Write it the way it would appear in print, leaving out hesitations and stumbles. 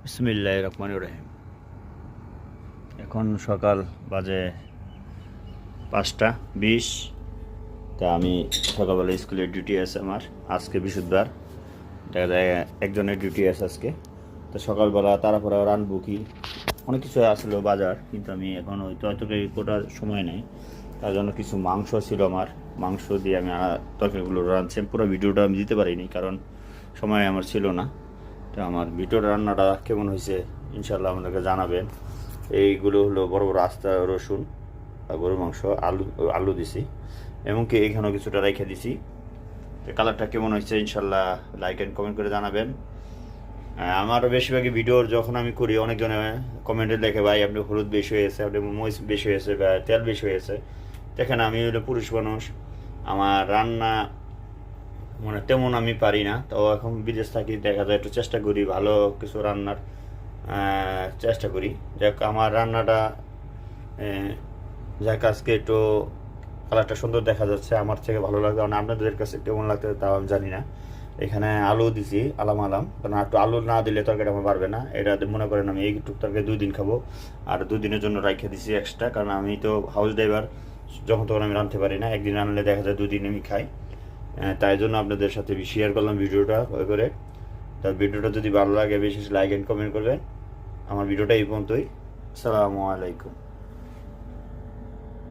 বিসমিল্লাহির রহমানির রহিম। এখন সকাল বাজে 5:20। তা আমি সকালবেলা স্কুলের ডিউটি আছে আমার, আজকে বৃহস্পতিবার, দেখা যায় একজনের ডিউটি আছে আজকে। তো সকালবেলা তারপরে রানবো কি অনেক কিছু আসলো বাজার, কিন্তু আমি এখন ওই তরকারি কোটার সময় নেই, তার জন্য কিছু মাংস ছিল আমার, মাংস দিয়ে আমি তরকারিগুলো রাঁধছি। পুরো ভিডিওটা আমি দিতে পারিনি কারণ সময় আমার ছিল না। তো আমার ভিডিওর রান্নাটা কেমন হয়েছে ইনশাল্লাহ আপনাদেরকে জানাবেন। এইগুলো হলো বড় বড় আস্তা রসুন, গরুর মাংস, আলু আলু দিছি, এমনকি এখানেও কিছুটা রেখে দিছি। তো কালারটা কেমন হয়েছে ইনশাল্লাহ লাইক অ্যান্ড কমেন্ট করে জানাবেন। আমার বেশিরভাগই ভিডিওর যখন আমি করি অনেকজনে কমেন্টে লেখে, ভাই আপনি হলুদ বেশি হয়েছে, আপনি মরিচ বেশি হয়েছে, বা তেল বেশি হয়েছে। দেখেন আমি হলো পুরুষ মানুষ, আমার রান্না মানে তেমন আমি পারি না। তো এখন বিদেশ থাকি, দেখা যায় একটু চেষ্টা করি ভালো কিছু রান্নার, চেষ্টা করি। যাক আমার রান্নাটা যাক আজকে একটু কালারটা সুন্দর দেখা যাচ্ছে, আমার থেকে ভালো লাগবে, কারণ আপনাদের কাছে কেমন লাগতে তাও আমি জানি না। এখানে আলু দিছি আলাম, কারণ একটু আলু না দিলে তরকারি আমার পারবে না। এটা মনে করেন আমি এইটুক তরকারি 2 দিন খাবো, আর 2 দিনের জন্য রাখে দিছি এক্সট্রা, কারণ আমি তো হাউস ড্রাইভার, যখন তখন আমি রাঁধতে পারি না। একদিন রান্নলে দেখা যায় 2 দিন আমি খাই। তাই জন্য আপনাদের সাথে শেয়ার করলাম ভিডিওটা করে। তার ভিডিওটা যদি ভালো লাগে বিশেষ লাইক অ্যান্ড কমেন্ট করবেন। আমার ভিডিওটা এই পর্যন্তই। আসসালামু আলাইকুম।